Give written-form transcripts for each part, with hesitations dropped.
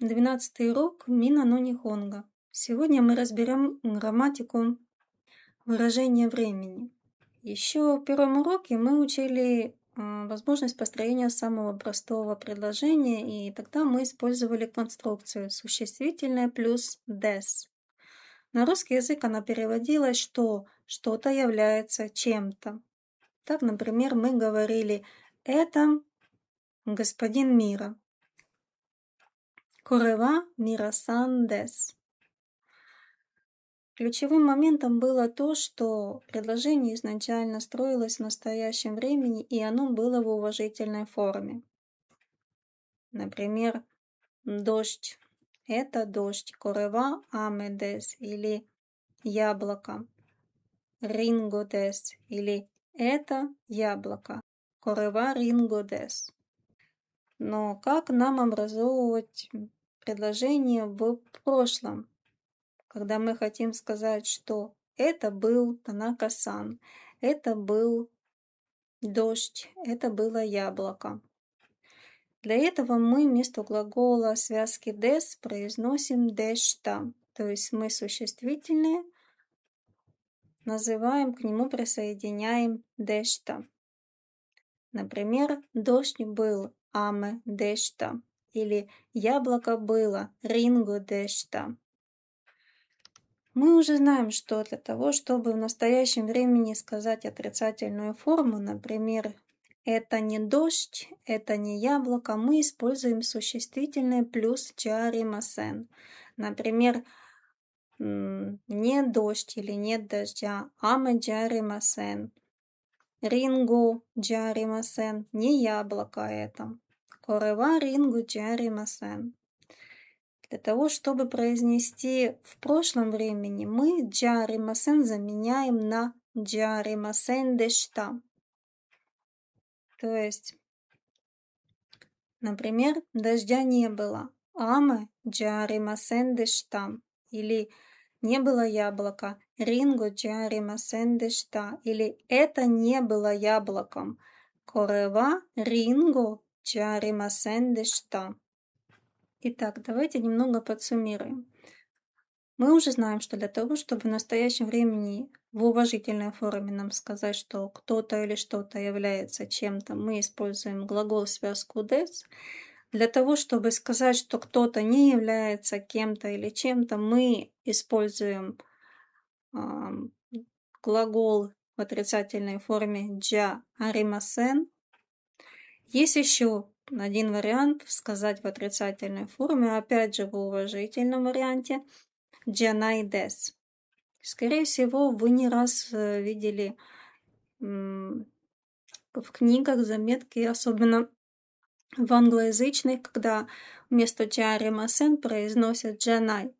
12 урок Мина но Нихонго. Сегодня мы разберем грамматику выражения времени. Еще в первом уроке мы учили возможность построения самого простого предложения, и тогда мы использовали конструкцию существительное плюс des. На русский язык она переводилась, что что-то является чем-то. Так, например, мы говорили «это господин Мира». Корева Мира-сан дес. Ключевым моментом было то, что предложение изначально строилось в настоящем времени, и оно было в уважительной форме. Например, дождь – это дождь, корева аме дес, или яблоко, ринго дес, или это яблоко, корева ринго дес. Но как нам образовывать предложение в прошлом, когда мы хотим сказать, что это был Танака-сан, это был дождь, это было яблоко. Для этого мы вместо глагола связки des произносим дешта, то есть мы существительные называем, к нему присоединяем дешта. Например, дождь был аме дешта, или яблоко было ринго дешта. Мы уже знаем, что для того, чтобы в настоящем времени сказать отрицательную форму, например, это не дождь, это не яблоко, мы используем существительное плюс джаримасен. Например, не дождь или нет дождя, аме джаримасен. Ринго джаримасен, не яблоко это. Корева ринго джаримасен. Для того, чтобы произнести в прошлом времени, мы джаримасен заменяем на джаримасен дешта. То есть, например, дождя не было. Аме джаримасен дешта. Или не было яблока. Ринго джаримасен дешта. Или это не было яблоком. Корева ринго джаримасен дешта. Итак, давайте немного подсуммируем. Мы уже знаем, что для того, чтобы в настоящем времени в уважительной форме нам сказать, что кто-то или что-то является чем-то, мы используем глагол-связку des. Для того, чтобы сказать, что кто-то не является кем-то или чем-то, мы используем глагол в отрицательной форме джа аримасен. Есть еще один вариант сказать в отрицательной форме, опять же в уважительном варианте, джанай дес. Скорее всего, вы не раз видели в книгах заметки, особенно в англоязычных, когда вместо джаримасен произносят джанай.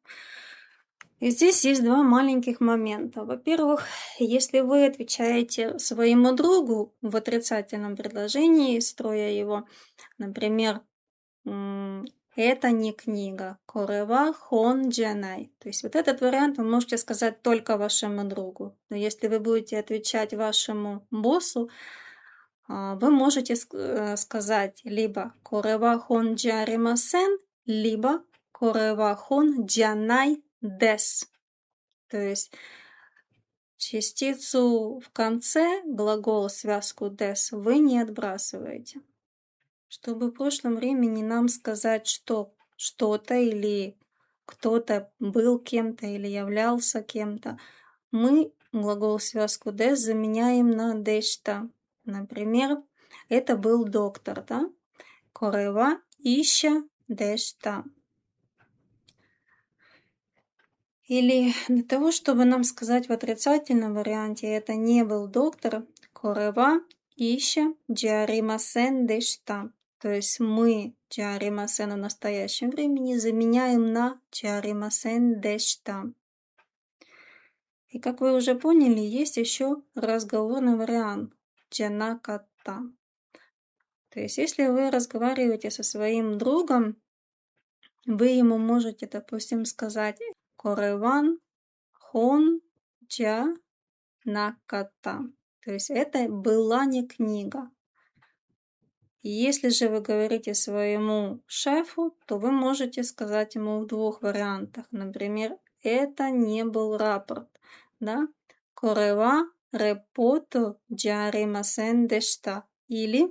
И здесь есть два маленьких момента. Во-первых, если вы отвечаете своему другу в отрицательном предложении, строя его, например, это не книга, корева хон джанай. То есть вот этот вариант вы можете сказать только вашему другу. Но если вы будете отвечать вашему боссу, вы можете сказать либо корева хон джаримасен, либо корева хон джанай дес. То есть частицу в конце, глагол, связку des вы не отбрасываете. Чтобы в прошлом времени нам сказать, что что-то или кто-то был кем-то или являлся кем-то, мы глагол-связку des заменяем на дешта. Например, это был доктор, да? Корева ища дешта. Или для того, чтобы нам сказать в отрицательном варианте, это не был доктор, корева ища джаримасен дешта. То есть мы джаримасен в настоящем времени заменяем на джаримасен дешта. И как вы уже поняли, есть еще разговорный вариант джанаката. То есть если вы разговариваете со своим другом, вы ему можете, допустим, сказать кореван хон джа наката. То есть это была не книга. Если же вы говорите своему шефу, то вы можете сказать ему в двух вариантах. Например, это не был рапорт, да? Корева репото джаримасен дешта. Или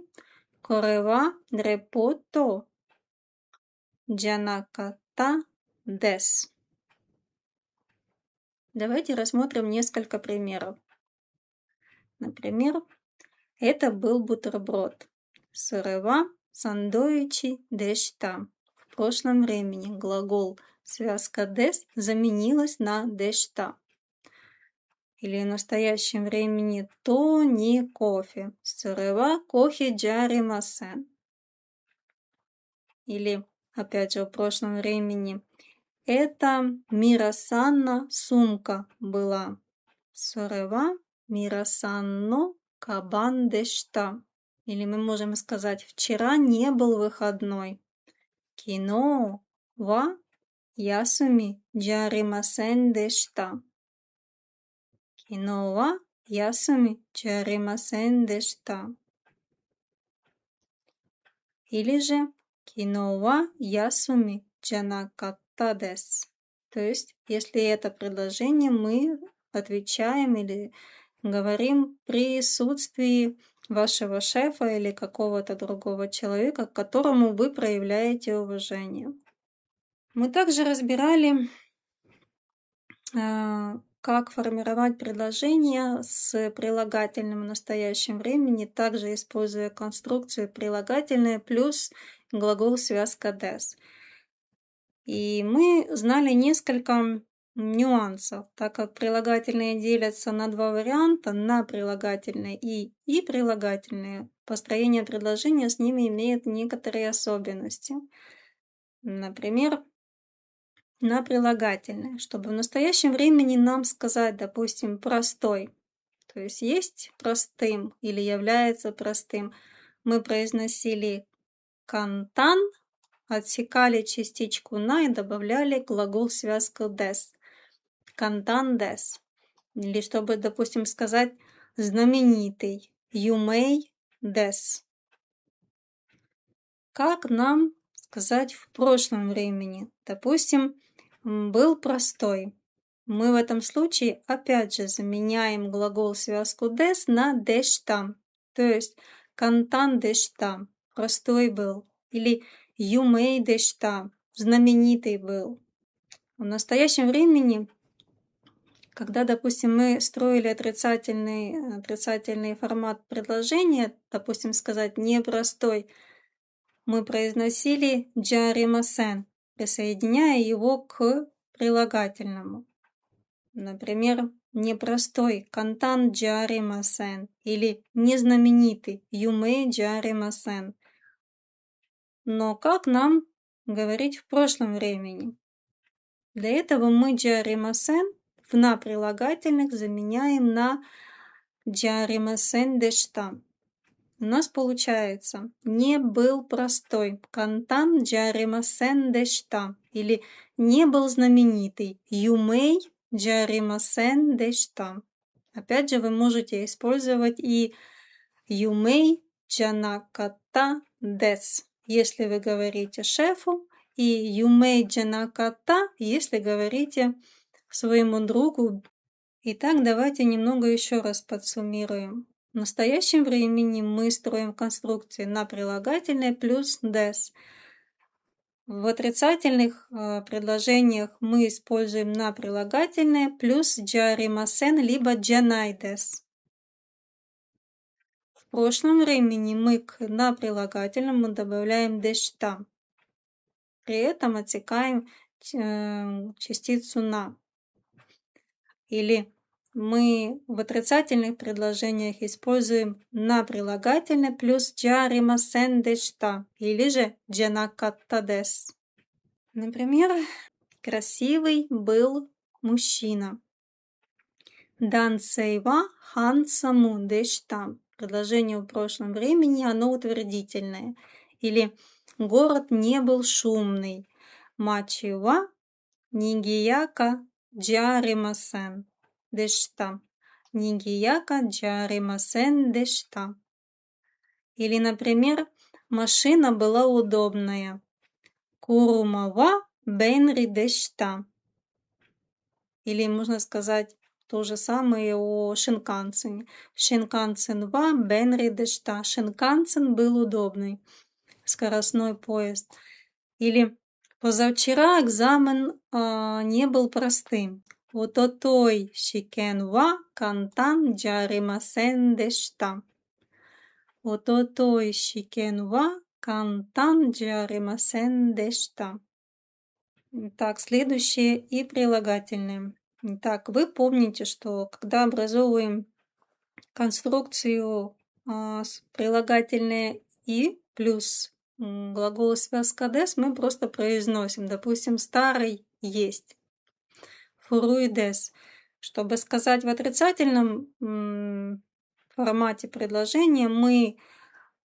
корева репото джанаката дес. Давайте рассмотрим несколько примеров. Например, это был бутерброд. Сорева сандоичи дешта. В прошлом времени глагол связка дес заменилась на дешта. Или в настоящем времени то не кофе. Сорева кофе джаримасен. Или опять же в прошлом времени это Мирасанна сумка была. Сорева Мирасанно кабан дешта. Или мы можем сказать, вчера не был выходной. Кино ва ясуми джаримасен дешта. Кино ва ясуми джаримасен дешта. Или же кино ва ясуми джанакатта дес. То есть, если это предложение, мы отвечаем или говорим в присутствии вашего шефа или какого-то другого человека, к которому вы проявляете уважение. Мы также разбирали, как формировать предложения с прилагательным в настоящем времени, также используя конструкцию прилагательное плюс глагол связка des. И мы знали несколько нюансов, так как прилагательные делятся на два варианта, на прилагательные и прилагательные. Построение предложения с ними имеет некоторые особенности. Например, на прилагательное, чтобы в настоящем времени нам сказать, допустим, простой, то есть простым или является простым, мы произносили кантан, отсекали частичку на и добавляли глагол связку des. Кантан des. Или чтобы, допустим, сказать знаменитый. Юмей des. Как нам сказать в прошлом времени? Допустим, был простой. Мы в этом случае опять же заменяем глагол связку des на дешта. То есть кантан дешта. Простой был. Или юмей дешта. Знаменитый был. В настоящем времени, когда, допустим, мы строили отрицательный формат предложения, допустим, сказать непростой, мы произносили джаримасен, присоединяя его к прилагательному. Например, непростой кантан джаримасен или незнаменитый юмей джаримасен. Но как нам говорить в прошлом времени? Для этого мы джаримасен в на прилагательных заменяем на джаримасен дешта. У нас получается не был простой кантан джаримасен дешта или не был знаменитый юмей джаримасен дешта. Опять же, вы можете использовать и юмей джанаката дес, если вы говорите шефу, и юмей джанаката, если говорите своему другу. Итак, давайте немного еще раз подсуммируем. В настоящем времени мы строим конструкции на прилагательное плюс des. В отрицательных предложениях мы используем на прилагательное плюс джаримасен либо джанайдес. В прошлом времени мы на прилагательному добавляем дешта. При этом отсекаем частицу на. Или мы в отрицательных предложениях используем на прилагательное плюс джаримасен дешта или же джанакатта дес. Например, красивый был мужчина. Дансейва хансаму дешта. Предложение в прошлом времени, оно утвердительное. Или город не был шумный. Мачива нигияка джаримасен дешта. Нигияка джаримасен дешта. Или, например, Машина была удобная. Курума ва бенри дешта. Или можно сказать то же самое о Шинкансене. Шинкансен ва бенри дешта. Шинкансен был удобный. Скоростной поезд. Или позавчера экзамен не был простым. Ототой шикен ва кантан джаримасен дешта. Ототой шикен ва кантан джаримасен дешта. Так, следующие и прилагательные. Так, вы помните, что когда образовываем конструкцию с прилагательные «и» плюс глагол связка «дес», мы просто произносим. Допустим, «старый есть». «Фуруидес». Чтобы сказать в отрицательном формате предложения, мы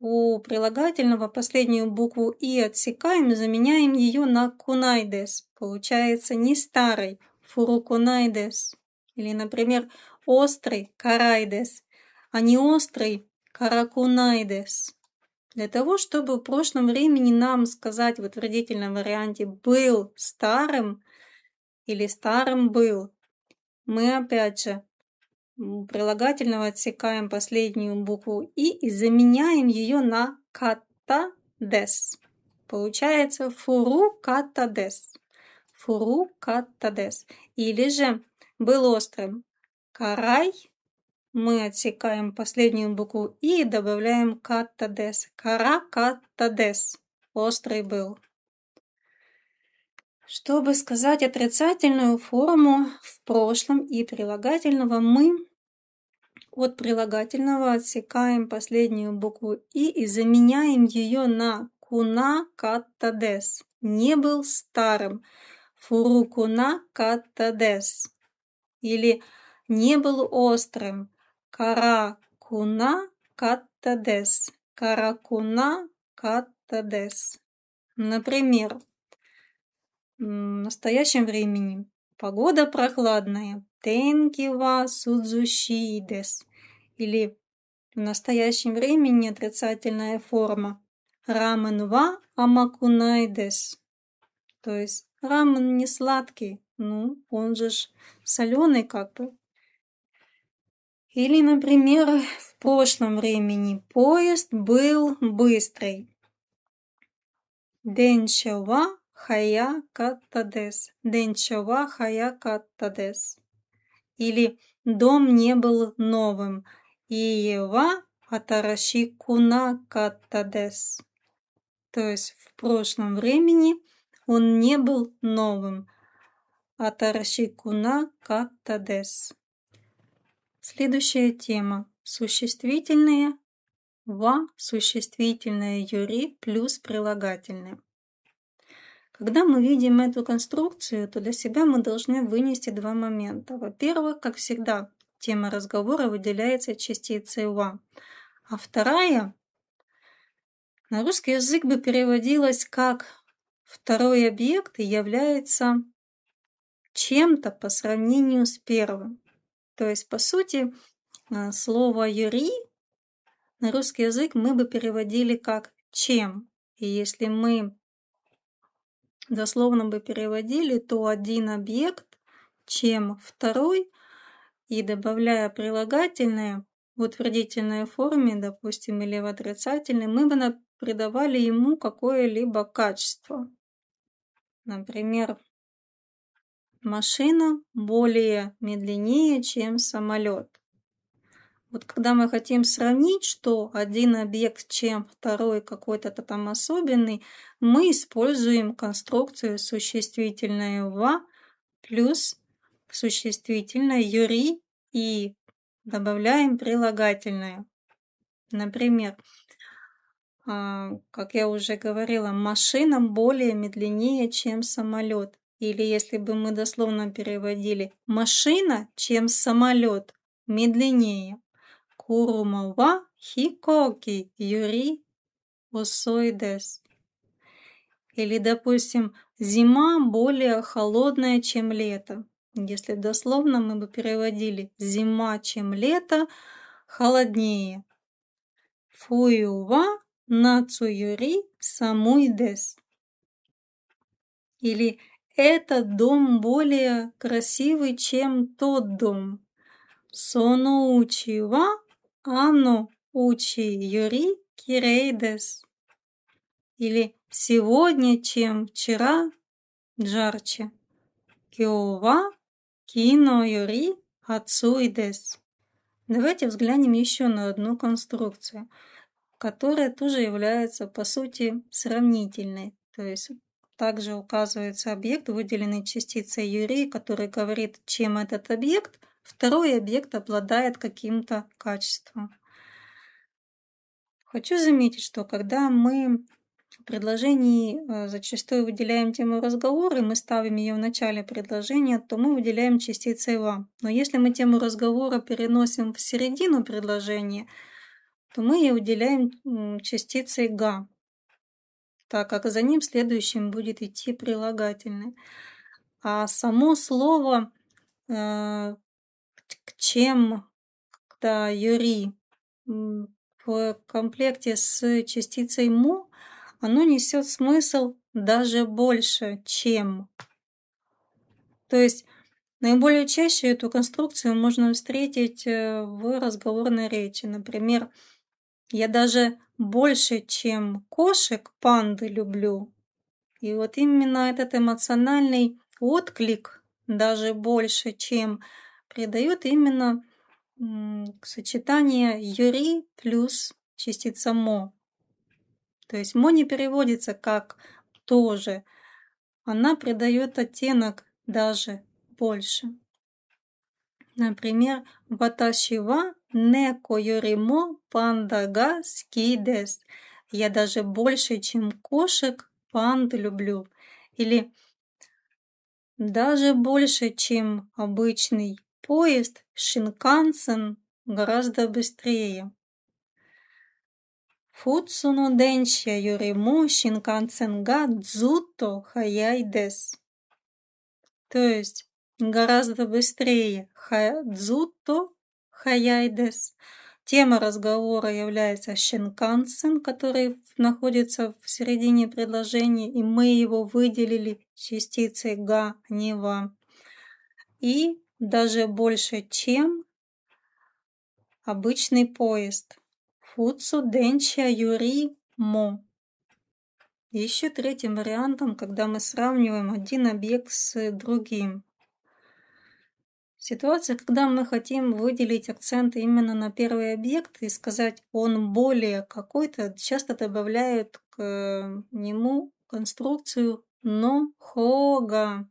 у прилагательного последнюю букву «и» отсекаем, заменяем ее на «кунайдес». Получается не старый, «фурукунайдес». Или, например, острый, «карайдес», а не острый, «каракунайдес». Для того, чтобы в прошлом времени нам сказать в утвердительном варианте «был старым» или «старым был», мы опять же у прилагательного отсекаем последнюю букву и заменяем ее на катадес. Получается фуру катадес. Фуру катадес. Или же был острым. Карай. Мы отсекаем последнюю букву и добавляем катадес. Кара катадес. Острый был. Чтобы сказать отрицательную форму в прошлом и прилагательного, мы от прилагательного отсекаем последнюю букву и заменяем ее на куна катадес. Не был старым. Фурукуна катадес. Или не был острым. Каракуна катадес. Каракуна катадес. Например, в настоящем времени погода прохладная. Тенки ва судзушидес. Или в настоящем времени отрицательная форма. Рамен ва амакунайдес. То есть рамен не сладкий, он же соленый как бы. Или, например, в прошлом времени поезд был быстрый. Денчава хая каттадес. Денчава хая каттадес. Или дом не был новым. Иева атараши куна каттадес. То есть в прошлом времени он не был новым. Атараши куна каттадес. Следующая тема. Существительные ва, существительное юри плюс прилагательные. Когда мы видим эту конструкцию, то для себя мы должны вынести два момента. Во-первых, как всегда, тема разговора выделяется частицей ва. А вторая, на русский язык бы переводилась как второй объект является чем-то по сравнению с первым. То есть, по сути, слово «юри» на русский язык мы бы переводили как «чем». И если мы дословно бы переводили, то один объект, чем второй, и добавляя прилагательное в утвердительной форме, допустим, или в отрицательной, мы бы придавали ему какое-либо качество. Например, машина более медленнее, чем самолет. Вот когда мы хотим сравнить, что один объект, чем второй какой-то там особенный, мы используем конструкцию существительное «ва» плюс существительное «юри» и добавляем прилагательное. Например, как я уже говорила, машина более медленнее, чем самолет. Или если бы мы дословно переводили, машина, чем самолет, медленнее. Курума ва хикоки юри осой дес. Или, допустим, зима более холодная, чем лето. Если дословно мы бы переводили зима, чем лето, холоднее. Фую ва нацуюри самуй дес. Или этот дом более красивый, чем тот дом. Соно учи ва ано учи юри кирей дес. Или сегодня, чем вчера, жарче. Кёва кино юри ацуй дес. Давайте взглянем еще на одну конструкцию, которая тоже является, по сути, сравнительной. То есть также указывается объект, выделенный частицей юри, который говорит, чем этот объект, второй объект обладает каким-то качеством. Хочу заметить, что когда мы в предложении зачастую выделяем тему разговора, и мы ставим ее в начале предложения, то мы выделяем частицей «ва». Но если мы тему разговора переносим в середину предложения, то мы ее выделяем частицей «га», так как за ним следующим будет идти прилагательное. А само слово к чем, когда юри в комплекте с частицей му, оно несет смысл даже больше, чем. То есть наиболее чаще эту конструкцию можно встретить в разговорной речи. Например, я даже больше, чем кошек, панды люблю. И вот именно этот эмоциональный отклик, даже больше, чем, придает именно сочетание юри плюс частица мо. То есть мо не переводится как тоже, она придает оттенок даже больше. Например, ваташи ва неко юримо панда га ски дес. Я даже больше, чем кошек, панд люблю. Или даже больше, чем обычный поезд, шинкансен гораздо быстрее. Футсу но денчи юримо шинкансен га дзутто хаяй дес. То есть гораздо быстрее дзутто хаяй дес. Тема разговора является шинкансен, который находится в середине предложения, и мы его выделили частицей га, а не ва. И даже больше, чем обычный поезд. Футсу денча юри мо. Еще третьим вариантом, когда мы сравниваем один объект с другим. Ситуация, когда мы хотим выделить акцент именно на первый объект и сказать он более какой-то, часто добавляют к нему конструкцию но хога.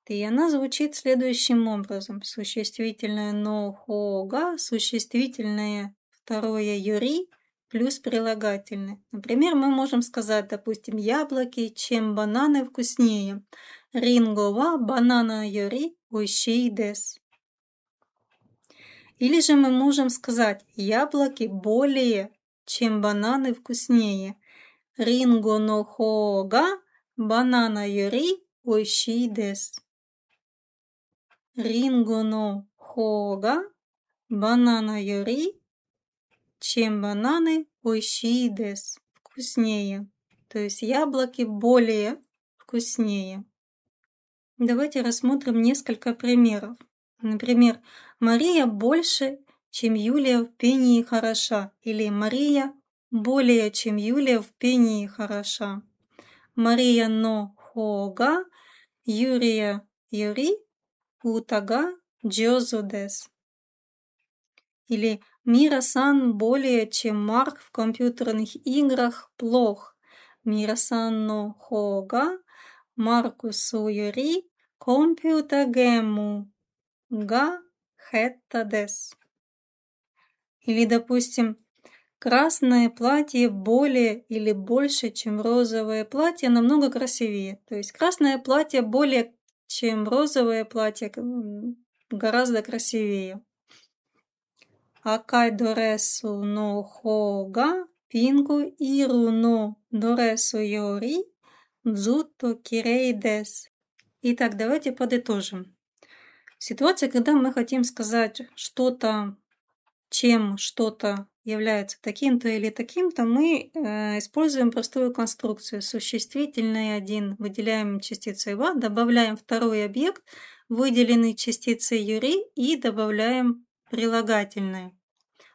И она звучит следующим образом. Существительное но хога, существительное второе юри плюс прилагательное. Например, мы можем сказать, допустим, яблоки, чем бананы вкуснее. Ринго ва банана юри ойший дес. Или же мы можем сказать, яблоки более, чем бананы вкуснее. Ринго но хога банана юри ойший дес. Ринго но хога банана юри, чем бананы ойший дес. Вкуснее. То есть яблоки более вкуснее. Давайте рассмотрим несколько примеров. Например, Мария больше, чем Юлия в пении хороша. Или Мария более, чем Юлия в пении хороша. Мария но хога, Юрия юри, утага джозу дес. Или Мира-сан более, чем Марк в компьютерных играх плох. Мира-сан но хога, Маркусу юри, компьютер гему га хэта дес. Или, допустим, красное платье более или больше, чем розовое платье, намного красивее. То есть красное платье более, чем розовое платье, гораздо красивее. Акай доресу но хога, пингу иру но доресу йори, дзутто кирей дес. Итак, давайте подытожим. Ситуация, когда мы хотим сказать что-то, чем что-то является таким-то или таким-то, мы используем простую конструкцию. Существительное один выделяем частицей «ва», добавляем второй объект, выделенный частицей «юри» и добавляем прилагательное.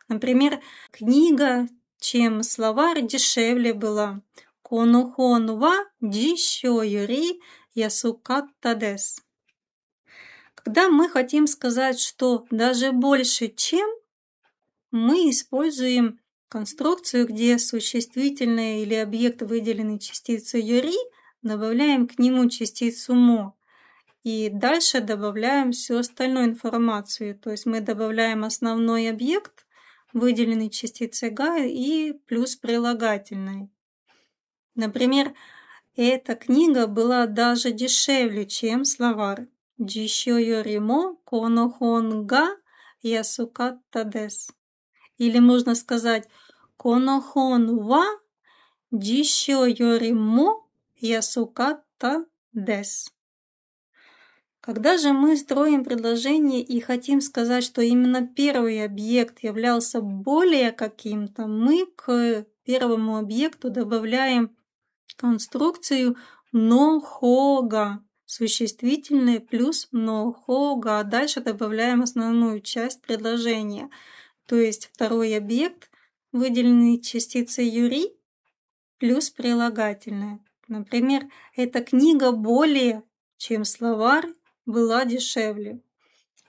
Например, книга, чем словарь дешевле была. Конохон ва дишё юри ясукатта дес. Когда мы хотим сказать, что даже больше, чем, мы используем конструкцию, где существительное или объект, выделенный частицей юри, добавляем к нему частицу мо. И дальше добавляем всю остальную информацию. То есть мы добавляем основной объект, выделенный частицей га, и плюс прилагательное. Например, эта книга была даже дешевле, чем словарь. Дишё юримо конохон га ясукатта дес. Или можно сказать конохон ва дишё юримо ясукатта дес. Когда же мы строим предложение и хотим сказать, что именно первый объект являлся более каким-то, мы к первому объекту добавляем конструкцию нохога, существительное плюс нохога, а дальше добавляем основную часть предложения. То есть второй объект, выделенный частицей юри, плюс прилагательное. Например, эта книга более, чем словарь, была дешевле.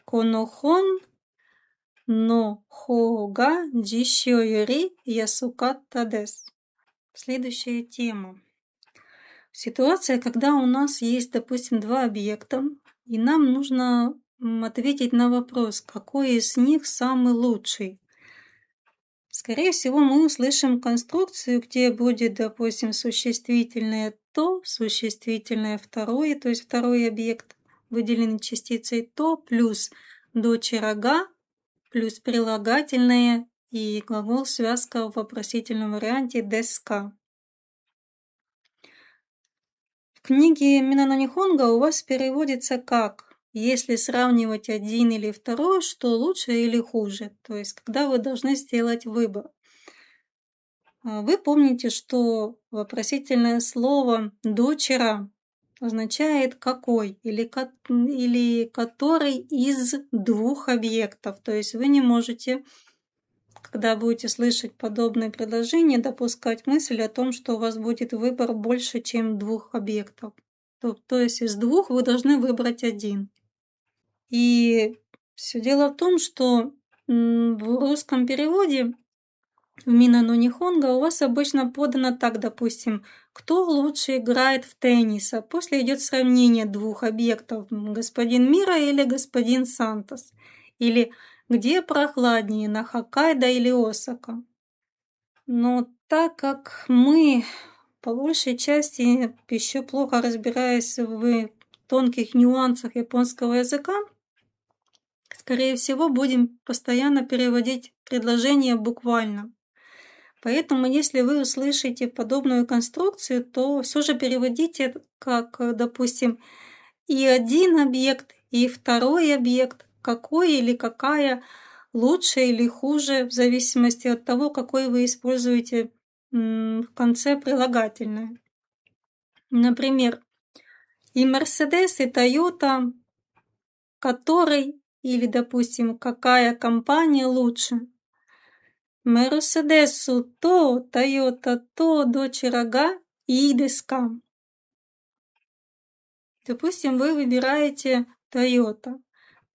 Конохон но хога дишё юри ясукатта дес. Следующая тема. Ситуация, когда у нас есть, допустим, два объекта, и нам нужно ответить на вопрос, какой из них самый лучший. Скорее всего, мы услышим конструкцию, где будет, допустим, существительное то, существительное второе, то есть второй объект, выделенный частицей то, плюс дочь рога, плюс прилагательное и глагол связка в вопросительном варианте деска. В книге Минано Нихонго у вас переводится как: если сравнивать один или второй, что лучше или хуже, то есть когда вы должны сделать выбор. Вы помните, что вопросительное слово «дочера» означает «какой» или «который из двух объектов». То есть вы не можете, когда будете слышать подобное предложение, допускать мысль о том, что у вас будет выбор больше, чем двух объектов. То есть из двух вы должны выбрать один. И все дело в том, что в русском переводе в Минано Нихонго у вас обычно подано так, допустим, кто лучше играет в теннис, а после идет сравнение двух объектов, господин Мира или господин Сантос, или где прохладнее, на Хоккайдо или Осака. Но так как мы по большей части еще плохо разбираясь в тонких нюансах японского языка, скорее всего, будем постоянно переводить предложения буквально. Поэтому, если вы услышите подобную конструкцию, то все же переводите как, допустим, и один объект, и второй объект, какой или какая лучше или хуже, в зависимости от того, какой вы используете в конце прилагательное. Например, и Mercedes, и Toyota, который или, допустим, какая компания лучше. Мерседесу то, Тойота то, дочера га и деска. Допустим, вы выбираете Toyota.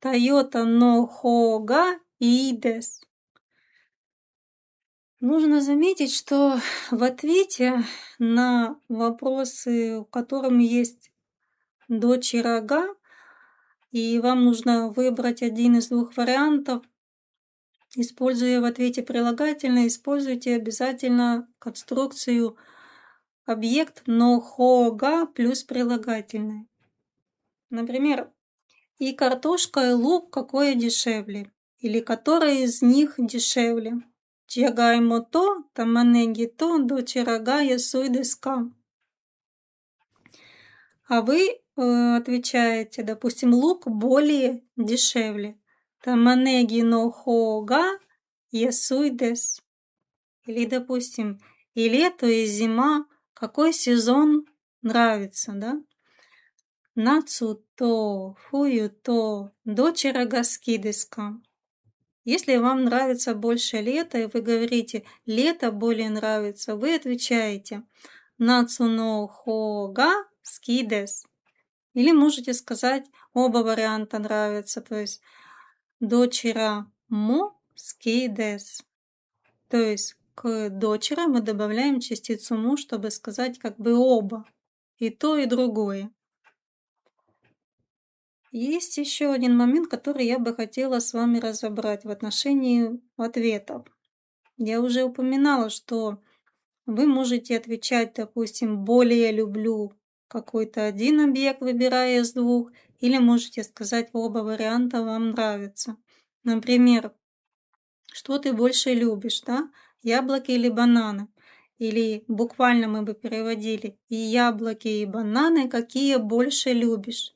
Toyota но хо га и дес. Нужно заметить, что в ответе на вопросы, в котором есть дочера га, и вам нужно выбрать один из двух вариантов, используя в ответе прилагательное, используйте обязательно конструкцию объект но хо-га плюс прилагательное. Например, и картошка, и лук какое дешевле? Или который из них дешевле? Джагаймо то, таманеги то, дочера га ясуй деска. А вы отвечаете, допустим, лук более дешевле. Таманеги но хо га ясуй дес. Или, допустим, и лето, и зима. Какой сезон нравится, да? Нацу то, фую то, дочера гаски деска. Если вам нравится больше лето, и вы говорите «лето более нравится», вы отвечаете «нацу но хо га ски дес». Или можете сказать оба варианта нравятся, то есть «дочера мо ски дес». То есть к «дочера» мы добавляем частицу «му», чтобы сказать как бы оба, и то, и другое. Есть еще один момент, который я бы хотела с вами разобрать в отношении ответов. Я уже упоминала, что вы можете отвечать, допустим, «более люблю» какой-то один объект, выбирая из двух, или можете сказать оба варианта вам нравятся. Например, что ты больше любишь, да? Яблоки или бананы? Или буквально мы бы переводили и яблоки, и бананы, какие больше любишь?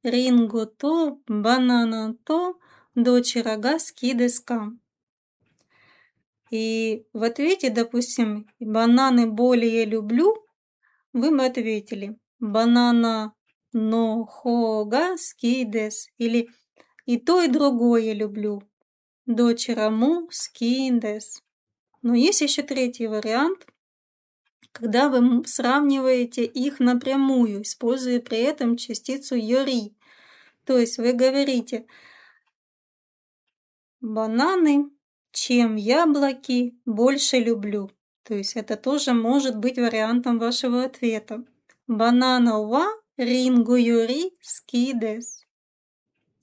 Ринго то, банана то, дочера га ски деска. И в ответе, допустим, бананы более люблю, вы бы ответили банана но хога ски дес. Или и то, и другое люблю. Дочера му ски дес. Но есть еще третий вариант, когда вы сравниваете их напрямую, используя при этом частицу йори. То есть вы говорите бананы, чем яблоки больше люблю. То есть это тоже может быть вариантом вашего ответа. Банана ва рингу юри ски дес.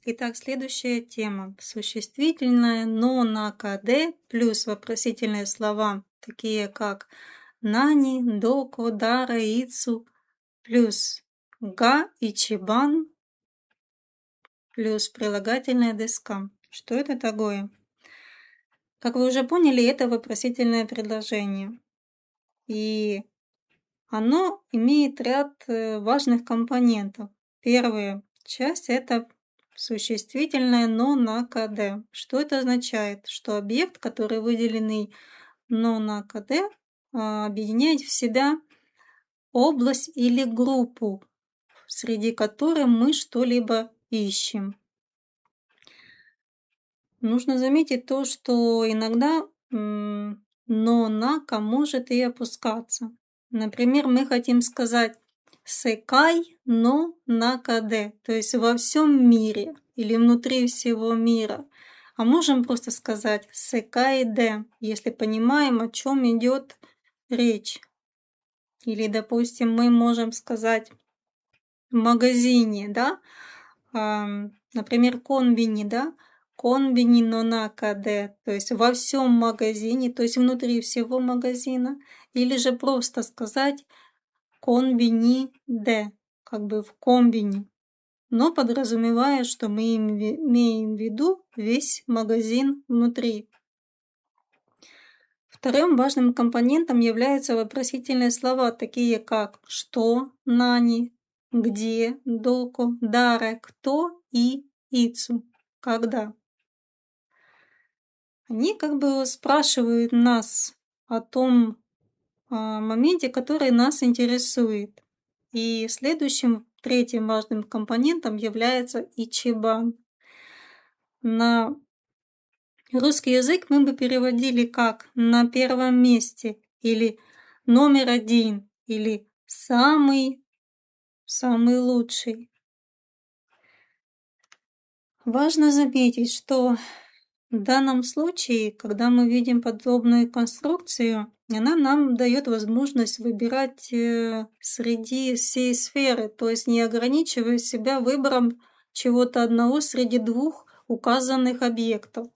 Итак, следующая тема. Существительное но на каде плюс вопросительные слова, такие как нани, доко, дара, ицу, плюс га и чибан, плюс прилагательное деска. Что это такое? Как вы уже поняли, это вопросительное предложение. И оно имеет ряд важных компонентов. Первая часть – это существительное «но» на КД. Что это означает? Что объект, который выделенный «но» на КД, объединяет в себя область или группу, среди которой мы что-либо ищем. Нужно заметить то, что иногда «но» нака может и опускаться. Например, мы хотим сказать «секай но накаде», то есть во всем мире или внутри всего мира. А можем просто сказать «секай де», если понимаем, о чем идет речь. Или, допустим, мы можем сказать в магазине, да, например, конбини, да, конбини но накаде, то есть во всем магазине, то есть внутри всего магазина, или же просто сказать конбини де, как бы в комбине, но подразумевая, что мы имеем в виду весь магазин внутри. Вторым важным компонентом являются вопросительные слова, такие как «что», «нани», «где», «доко», «даре», «кто» и «ицу», «когда». Они как бы спрашивают нас о том моменте, который нас интересует. И следующим, третьим важным компонентом является ичибан. На русский язык мы бы переводили как «на первом месте» или «номер один» или «самый лучший». Важно заметить, что в данном случае, когда мы видим подобную конструкцию, она нам дает возможность выбирать среди всей сферы, то есть не ограничивая себя выбором чего-то одного среди двух указанных объектов.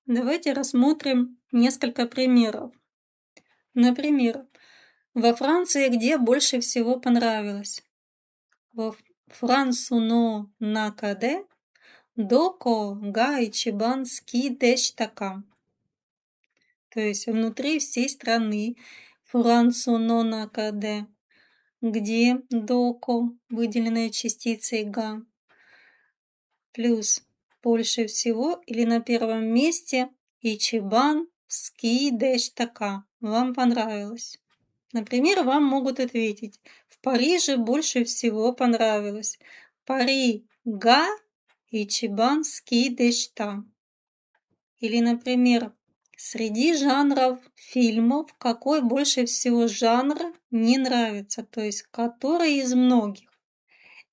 Давайте рассмотрим несколько примеров. Например, во Франции где больше всего понравилось? Во Франсу но накаде, доко га ичибан ски дештака. То есть внутри всей страны Франсу но накаде, где доко, выделенная частицей га, плюс больше всего или на первом месте ичибан ски дештака. Вам понравилось. Например, вам могут ответить: в Париже больше всего понравилось. Пари га ичибан ски дешта. Или, например, среди жанров фильмов какой больше всего жанр не нравится, то есть который из многих.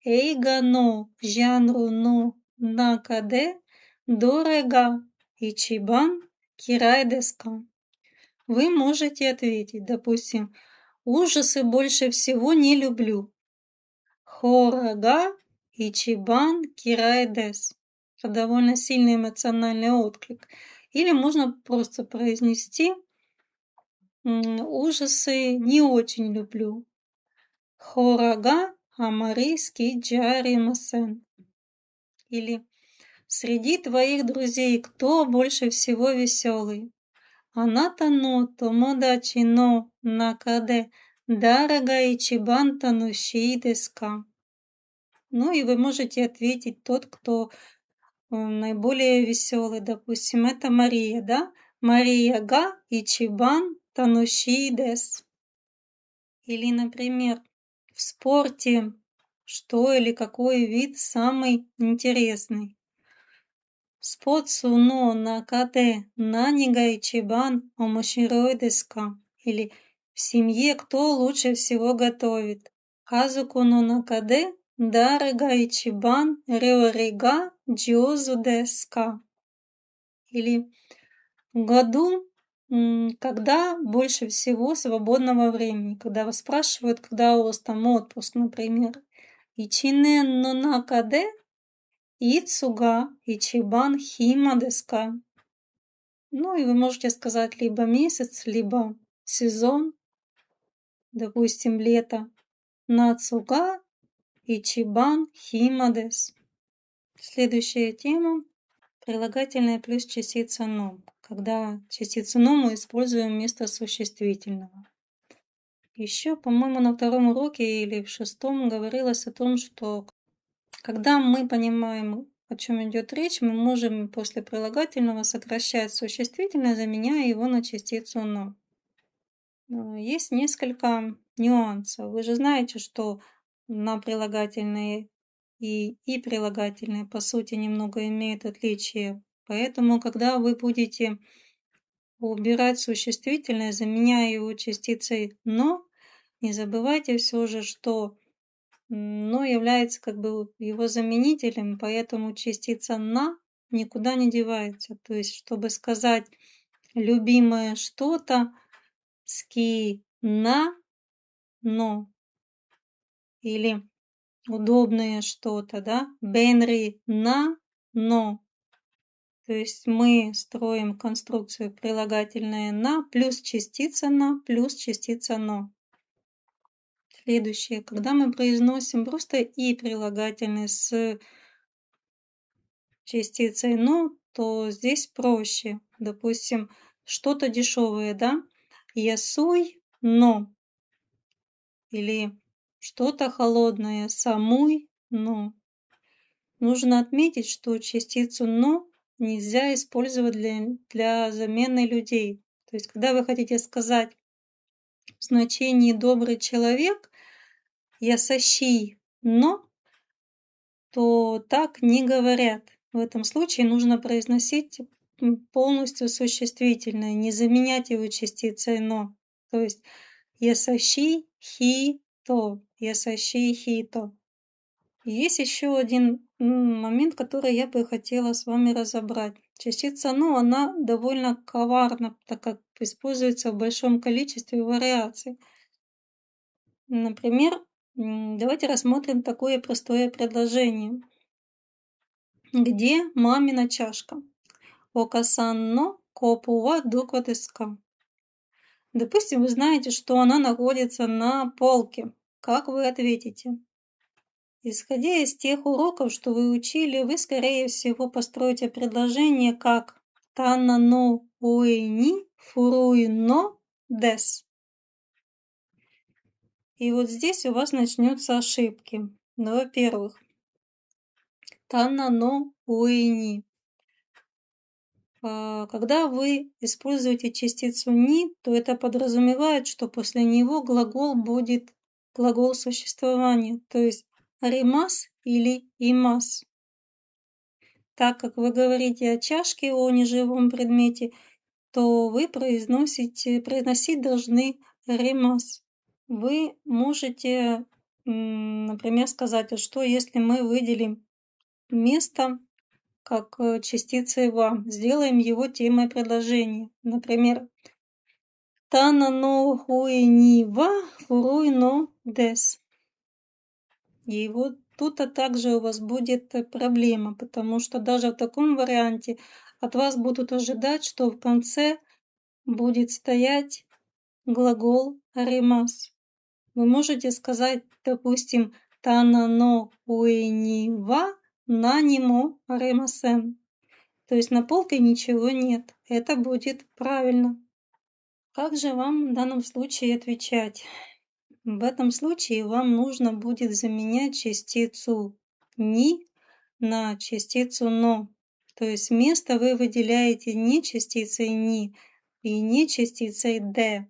Эйга но жанру но накаде дорега ичибан кирай деска. Вы можете ответить, допустим, ужасы больше всего не люблю. Хорага ичибан кирай дес. Это довольно сильный эмоциональный отклик. Или можно просто произнести ужасы не очень люблю. Хорага амарийский джари масен. Или среди твоих друзей кто больше всего веселый? Аната но томодачи но накаде дарага ичибан танушии деска. Ну и вы можете ответить тот, кто наиболее веселый, допустим, это Мария, да? Мария га ичибан танушии дес. Или, например, в спорте что или какой вид самый интересный? Спортсу но накаде нанига ичибан омоширой деска. Или в семье кто лучше всего готовит? Казуку но накаде дарыга ичибан рёрига джиозу деска. Или в году, когда больше всего свободного времени, когда вас спрашивают, когда у вас там отпуск, например. Ичинен но накаде ицуга ичибан хима деска. Ну и вы можете сказать либо месяц, либо сезон, допустим, лето. Нацуга ичибан хима дес. Следующая тема – прилагательное плюс частица но. Когда частицу но мы используем вместо существительного. Еще, по-моему, на втором уроке или в шестом говорилось о том, что когда мы понимаем, о чем идет речь, мы можем после прилагательного сокращать существительное, заменяя его на частицу но. Но есть несколько нюансов. Вы же знаете, что на прилагательные и прилагательные по сути немного имеют отличия. Поэтому, когда вы будете убирать существительное, заменяя его частицей но, не забывайте все же, что но является как бы его заменителем, поэтому частица на никуда не девается. То есть, чтобы сказать любимое что-то, ски на но или удобное что-то, да, бенри на но. То есть мы строим конструкцию прилагательное на плюс частица на плюс частица но. Следующее, когда мы произносим просто и прилагательное с частицей но, то здесь проще. Допустим, что-то дешевое, да? Ясуй но. Или что-то холодное, самуй но. Нужно отметить, что частицу но нельзя использовать для замены людей. То есть, когда вы хотите сказать в значении добрый человек, ясащий но, то так не говорят. В этом случае нужно произносить полностью существительное, не заменять его частицей но. То есть ясащий хито, ясащий хито. Есть еще один момент, который я бы хотела с вами разобрать. Частица но, она довольно коварна, так как используется в большом количестве вариаций. Например, давайте рассмотрим такое простое предложение. Где мамина чашка? Окасан но копу ва доко деска. Допустим, вы знаете, что она находится на полке. Как вы ответите? Исходя из тех уроков, что вы учили, вы, скорее всего, построите предложение как «Тана но уэни фуруи но дес». И вот здесь у вас начнутся ошибки. Ну, во-первых, «Тана но уэни». Когда вы используете частицу «ни», то это подразумевает, что после него глагол будет глагол существования, то есть «римас» или «имас». Так как вы говорите о чашке, о неживом предмете, то вы произносить должны «римас». Вы можете, например, сказать, а что если мы выделим место как частицей «вам», сделаем его темой предложения. Например, «Тана но хуи ни ва фуруй но дес». И вот тут также у вас будет проблема, потому что даже в таком варианте от вас будут ожидать, что в конце будет стоять глагол «аримас». Вы можете сказать, допустим, «Тана но хуи ни ва нанимо аримасен». То есть на полке ничего нет. Это будет правильно. Как же вам в данном случае отвечать? В этом случае вам нужно будет заменять частицу «ни» на частицу «но». То есть место вы выделяете не частицей «ни» и не частицей «д»,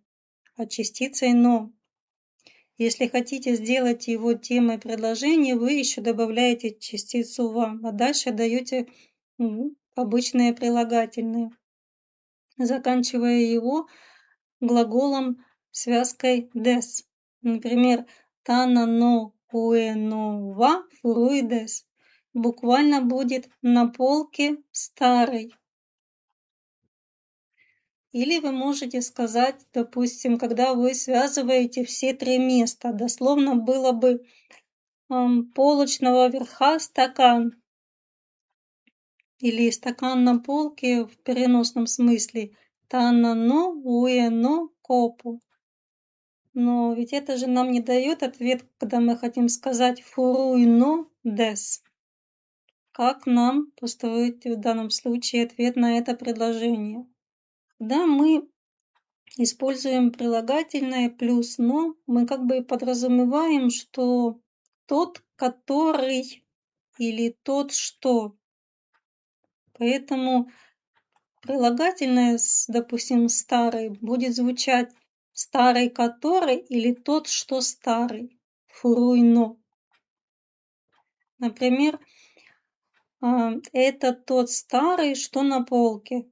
а частицей «но». Если хотите сделать его темой предложения, вы еще добавляете частицу «вам», а дальше даете обычные прилагательные, заканчивая его глаголом связкой «des». Например, «Тана но уэ но ва фуруй дес». Буквально будет «на полке старый». Или вы можете сказать, допустим, когда вы связываете все три места, дословно было бы полочного верха стакан. Или стакан на полке в переносном смысле. Тана но уэ но копу. Но ведь это же нам не дает ответ, когда мы хотим сказать фуруй но дес. Как нам построить в данном случае ответ на это предложение? Когда мы используем прилагательное плюс но, мы как бы подразумеваем, что тот, который или тот, что. Поэтому прилагательное, допустим, старый, будет звучать старый который или тот, что старый. Фуруйно. Например, это тот старый, что на полке.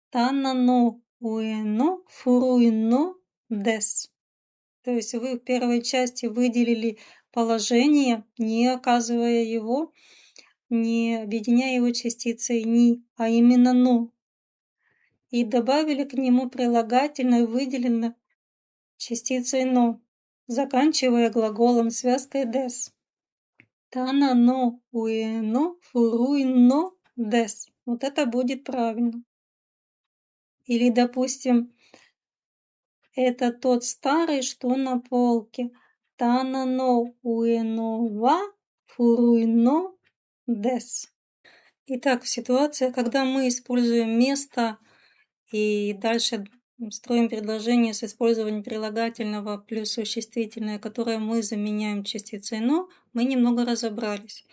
Тана но уэно фуруйно дес. То есть вы в первой части выделили положение, не оказывая его, не объединяя его частицей «ни», а именно «но». И добавили к нему прилагательное, выделено частицей «но», заканчивая глаголом связкой «des». Тана но уэно фуруйно дес. Вот это будет правильно. Или, допустим, это тот старый, что на полке. Тана но уэно ва фуруйно дес. Итак, в ситуации, когда мы используем место и дальше строим предложение с использованием прилагательного плюс существительное, которое мы заменяем частицей «но», мы немного разобрались.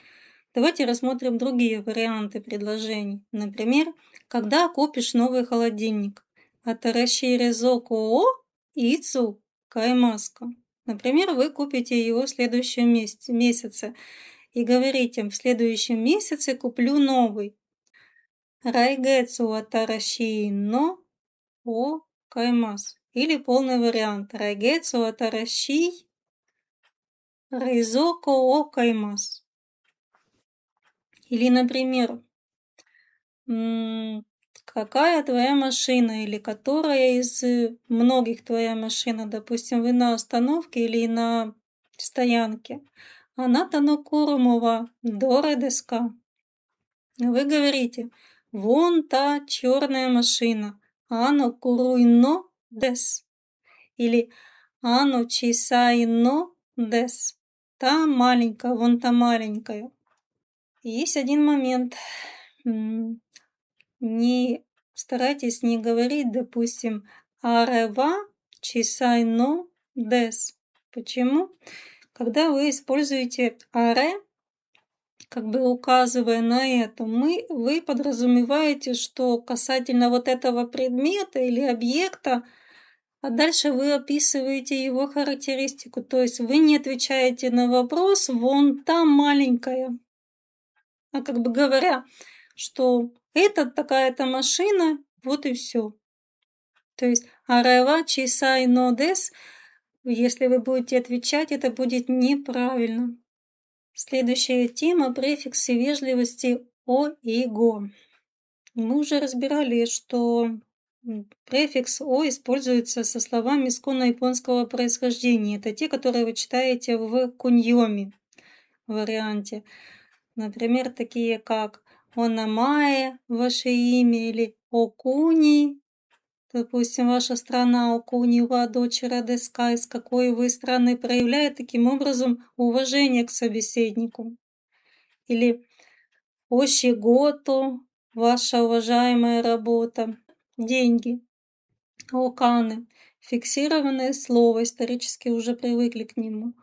Давайте рассмотрим другие варианты предложений. Например, когда купишь новый холодильник? Атараши резоку о ицу каймаска. Например, вы купите его в следующем месяце и говорите, в следующем месяце куплю новый. Райгэцу атараши но о каймас. Или полный вариант. Райгэцу атараши ризоко о каймас. Или, например, какая твоя машина или которая из многих твоя машина, допустим, вы на остановке или на стоянке. Аната но курумова доре деска. Вы говорите, вон та черная машина, ано куруйно дес. Или ано чисайно дес. Та маленькая, вон та маленькая. Есть один момент. Не старайтесь не говорить, допустим, арева чисайно дес. Почему? Когда вы используете аре, как бы указывая на это, вы подразумеваете, что касательно вот этого предмета или объекта, а дальше вы описываете его характеристику. То есть вы не отвечаете на вопрос «вон там маленькая», а как бы говоря, что это такая-то машина, вот и все. То есть «арева чисай но дес», если вы будете отвечать, это будет неправильно. Следующая тема — префиксы вежливости «о» и «го». Мы уже разбирали, что префикс «о» используется со словами исконно-японского происхождения. Это те, которые вы читаете в куньоми варианте. Например, такие как «онамае», «ваше имя» или «окуни». Допустим, ваша страна «окуни ва дочера деска», из какой вы страны, проявляет таким образом уважение к собеседнику. Или «ошигото», ваша уважаемая работа. Деньги. Оканы. Фиксированное слово, исторически уже привыкли к нему.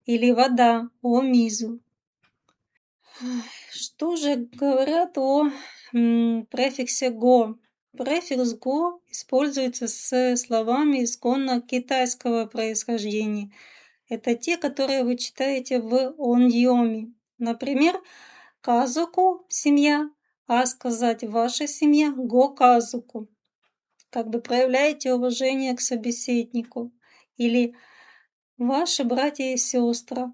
Или вода. О-мизу. Что же говорят о префиксе «го»? Префикс «го» используется с словами исконно китайского происхождения. Это те, которые вы читаете в оньоми. Например, казуку – семья, а сказать «ваша семья» – «го казуку». Как бы проявляете уважение к собеседнику. Или «ваши братья и сестры»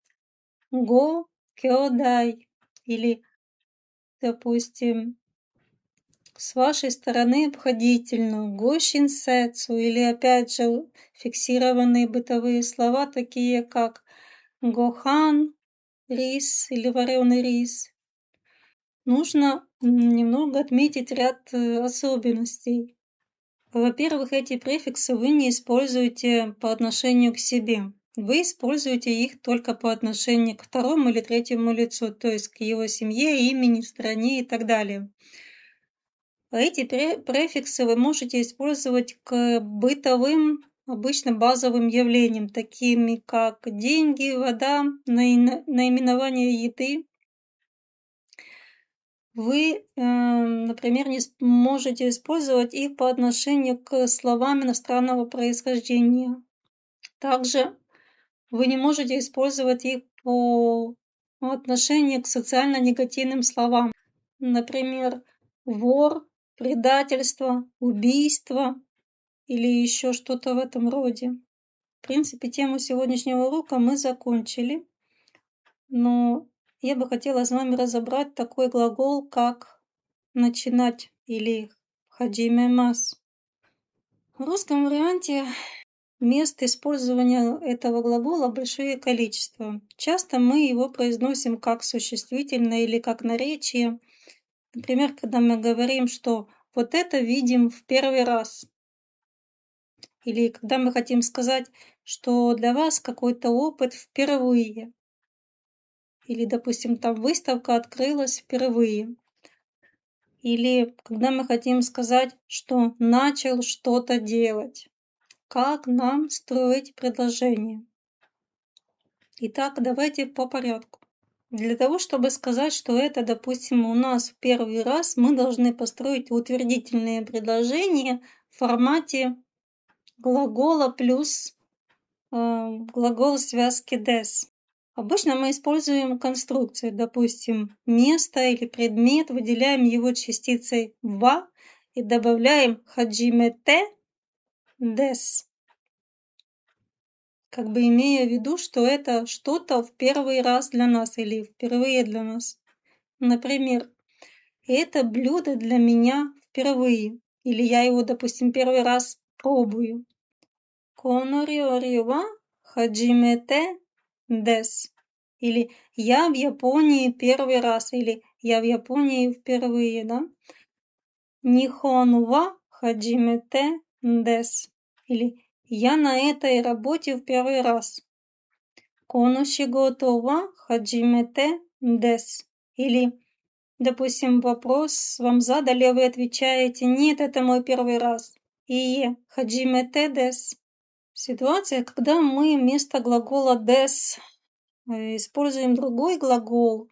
– «го кёдай». Или, допустим, с вашей стороны обходительно «го шинсэцу». Или опять же фиксированные бытовые слова, такие как «гохан», рис или вареный рис. Нужно немного отметить ряд особенностей. Во-первых, эти префиксы вы не используете по отношению к себе. Вы используете их только по отношению к второму или третьему лицу, то есть к его семье, имени, стране и так далее. А эти префиксы вы можете использовать к бытовым, обычно базовым явлениям, такими как деньги, вода, наименование еды. Вы, например, не можете использовать их по отношению к словам иностранного происхождения. Также вы не можете использовать их по отношению к социально негативным словам. Например, вор, предательство, убийство или еще что-то в этом роде. В принципе, тему сегодняшнего урока мы закончили, но я бы хотела с вами разобрать такой глагол, как начинать или хадимемас. В русском варианте мест использования этого глагола большое количество. Часто мы его произносим как существительное или как наречие. Например, когда мы говорим, что вот это видим в первый раз. Или когда мы хотим сказать, что для вас какой-то опыт впервые. Или, допустим, там выставка открылась впервые. Или когда мы хотим сказать, что начал что-то делать. Как нам строить предложение? Итак, давайте по порядку. Для того, чтобы сказать, что это, допустим, у нас в первый раз, мы должны построить утвердительное предложение в формате глагола плюс глагол связки des. Обычно мы используем конструкции, допустим, место или предмет, выделяем его частицей «ва» и добавляем «хаджимете des», как бы имея в виду, что это что-то в первый раз для нас или впервые для нас. Например, это блюдо для меня впервые, или я его, допустим, первый раз пробую. Конориори ва хаджимете des. Или я в Японии первый раз, или я в Японии впервые, да? Нихон ва хаджимете des. Или я на этой работе в первый раз. Коно шигото ва хаджимете des. Или, допустим, вопрос вам задали, а вы отвечаете: нет, это мой первый раз. И хаджимете des. Ситуация, когда мы вместо глагола des используем другой глагол,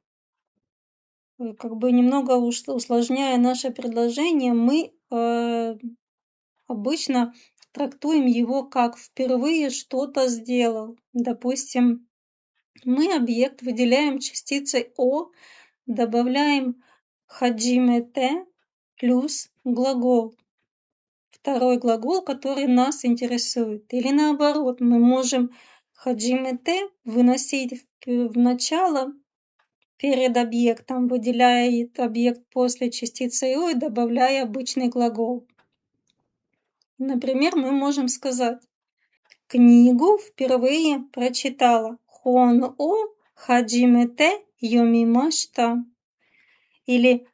как бы немного усложняя наше предложение, мы обычно трактуем его как «впервые что-то сделал». Допустим, мы объект выделяем частицей «о», добавляем «хаджимете» плюс глагол. Второй глагол, который нас интересует. Или наоборот, мы можем хаджимете выносить в начало перед объектом, выделяя объект после частицы «о» и добавляя обычный глагол. Например, мы можем сказать: книгу впервые прочитала. Хон о хаджимете йомимашта. Или,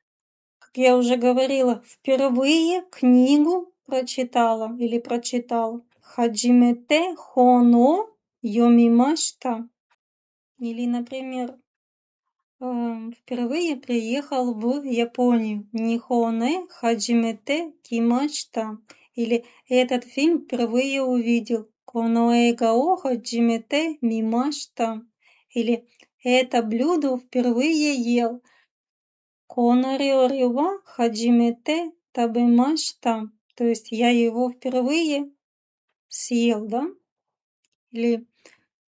как я уже говорила, впервые книгу прочитала или прочитал. Хаджимете хон о йомимашта. Или, например, впервые приехал в Японию. Нихоне хаджимете кимашта. Или этот фильм впервые увидел. Коноэга о хаджимете мимашта. Или это блюдо впервые ел. Конориори ва хаджимете табемашта. То есть я его впервые съел, да? Или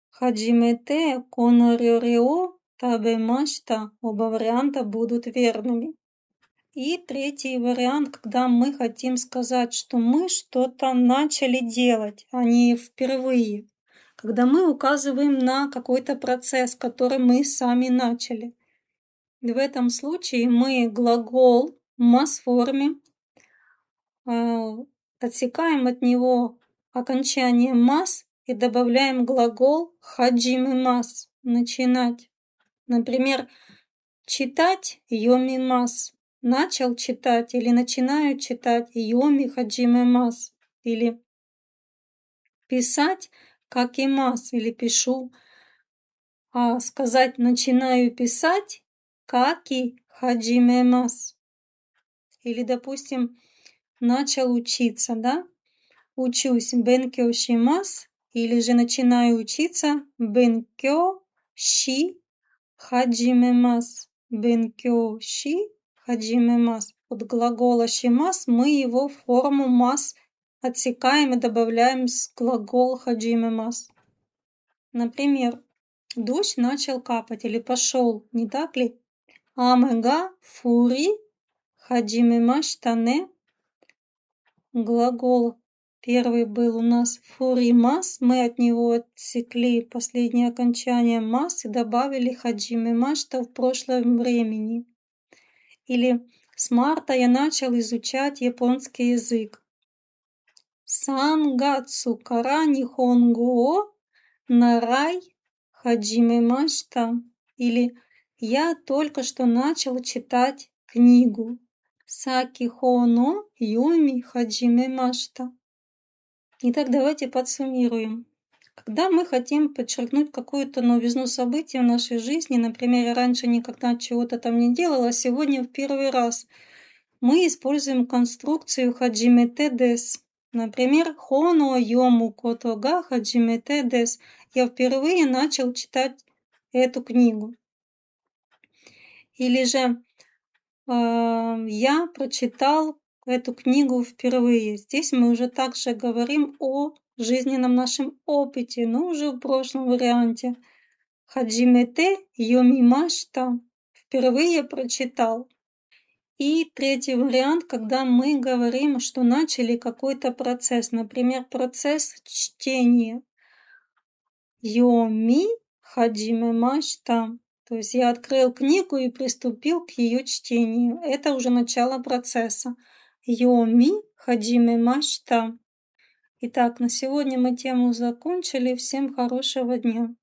хаджимете конориори о табемашта. Оба варианта будут верными. И третий вариант, когда мы хотим сказать, что мы что-то начали делать, а не впервые. Когда мы указываем на какой-то процесс, который мы сами начали. В этом случае мы глагол в мас-форме отсекаем от него окончание мас и добавляем глагол хаджимимас – начинать. Например, читать йомимас. Начал читать или начинаю читать йоми хаджимимас. Или писать какимас или пишу. А сказать начинаю писать каки хаджимимас. Или, допустим, начал учиться, да? Учусь бенкё шимас. Или же начинаю учиться бенкё ши хаджимимас. Бенкё ши хаджимимас. От глагола шимас мы его форму мас отсекаем и добавляем с глагол хаджимимас. Например, дождь начал капать или пошел, не так ли? Амега фури хаджимимашта не. Глагол первый был у нас фуримас, мы от него отсекли последнее окончание мас и добавили хаджимимашта в прошлом времени. Или с марта я начал изучать японский язык. Сангацу кара нихонго о нарай хаджимимашта. Или я только что начал читать книгу. Сакихо но юми хаджимимашта. Итак, давайте подсуммируем. Когда мы хотим подчеркнуть какую-то новизну событий в нашей жизни, например, я раньше никогда чего-то там не делала, а сегодня в первый раз, мы используем конструкцию хаджимете дес. Например, хоно йому котога хаджимете дес. Я впервые начал читать эту книгу. Или же я прочитал эту книгу впервые. Здесь мы уже также говорим о жизненном нашем опыте, но уже в прошлом варианте. Хаджимете йомимашта. Впервые прочитал. И третий вариант, когда мы говорим, что начали какой-то процесс, например, процесс чтения. Йоми хаджимимашта. То есть я открыл книгу и приступил к ее чтению. Это уже начало процесса. Йоми хаджимимашта. Итак, на сегодня мы тему закончили. Всем хорошего дня.